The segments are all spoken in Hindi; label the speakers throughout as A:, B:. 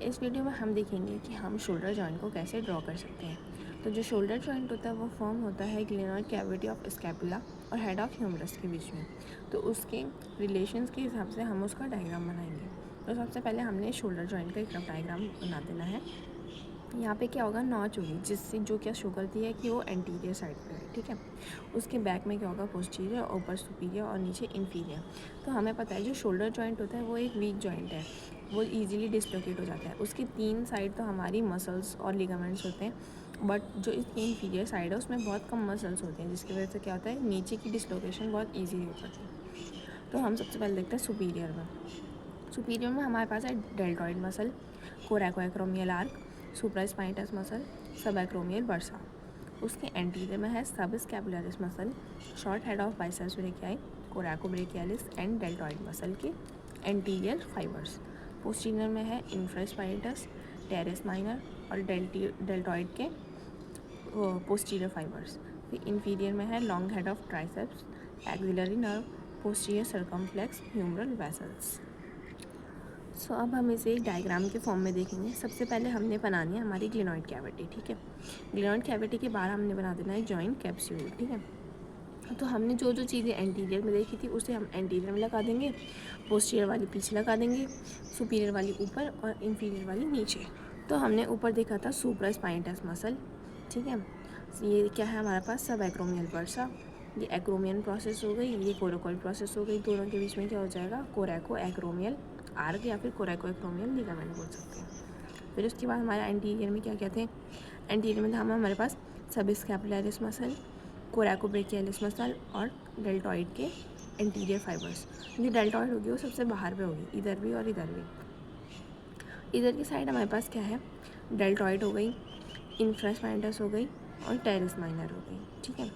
A: इस वीडियो में हम देखेंगे कि हम शोल्डर जॉइंट को कैसे ड्रॉ कर सकते हैं। तो जो शोल्डर जॉइंट होता है वो फॉर्म होता है ग्लेनोइड कैविटी ऑफ स्कैपुला और हेड ऑफ ह्यूमरस के बीच में। तो उसके रिलेशंस के हिसाब से हम उसका डायग्राम बनाएंगे। तो सबसे पहले हमने शोल्डर जॉइंट का एक रफ डायग्राम बना देना है। यहाँ पे क्या होगा, नॉच होगी जिससे जो क्या शो करती है कि वो एंटीरियर साइड पे है, ठीक है। उसके बैक में क्या होगा, पोस्टीरियर, ऊपर सुपीरियर और नीचे इन्फीरियर। तो हमें पता है जो शोल्डर जॉइंट होता है वो एक वीक जॉइंट है, वो इजीली डिसलोकेट हो जाता है। उसकी 3 साइड तो हमारी मसल्स और लिगामेंट्स होते हैं, बट जो इसकी इन्फीरियर साइड है उसमें बहुत कम मसल्स होते हैं, जिसकी वजह से क्या होता है, नीचे की डिसलोकेशन बहुत ईजी हो जाती है। तो हम सबसे पहले देखते हैं सुपीरियर में। सुपीरियर में हमारे पास है deltoid muscle, coracoacromial arch, supraspinatus muscle, subacromial bursa. उसके एंटीरियर में है subscapularis muscle, short head of biceps brachii, coracobrachialis and deltoid muscle के एंटीरियर फाइबर्स। पोस्टीरियर में है इंफ्रास्पाइनस, टेरेस माइनर और डेल्टॉइड के पोस्टीरियर फाइबर्स। फिर इंफीरियर में है long head of triceps, axillary nerve, posterior circumflex, humeral vessels. So अब हम इसे एक डायग्राम के फॉर्म में देखेंगे। सबसे पहले हमने बनानी है हमारी ग्लेनोइड कैविटी, ठीक है। ग्लेनोइड कैविटी के बाद हमने बना देना है जॉइंट कैप्सूल, ठीक है। तो हमने जो जो चीज़ें एंटीरियर में देखी थी उसे हम एंटीरियर में लगा देंगे, पोस्टीरियर वाली पीछे लगा देंगे, सुपीरियर वाली ऊपर और इंफीरियर वाली नीचे। तो हमने ऊपर देखा था सुप्रास्पाइनस मसल, ठीक है। ये क्या है हमारे पास, सब एक्रोमियल बर्सा। ये एक्रोमियन प्रोसेस हो गई, ये कोरैकोइड प्रोसेस हो गई। दोनों के बीच में क्या हो जाएगा, कोरैको एक्रोमियल आर्क या फिर कोरैकोएक्रोमियल लिगामेंट बोल सकते हैं। फिर उसके बाद हमारे एंटीरियर में क्या क्या थे, एंटीरियर में था हमारे पास सब स्कैपुलरिस मसल, कोरैकोब्रेकियालिस मसल और डेल्टॉइड के एंटीरियर फाइबर्स। जो डेल्टॉइड होगी वो सबसे बाहर पे होगी, इधर भी और इधर भी। इधर की साइड हमारे पास क्या है, डेल्टॉइड हो गई, इंफ्रास्पाइनस हो गई और टेरेस माइनर हो गई, ठीक है।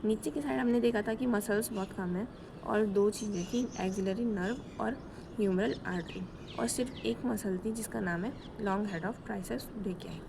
A: नीचे की साइड हमने देखा था कि मसल्स बहुत कम है और 2 चीज़ें थी, एक्सिलरी नर्व और ह्यूमरल आर्टरी, और सिर्फ एक मसल थी जिसका नाम है long head of triceps brachii.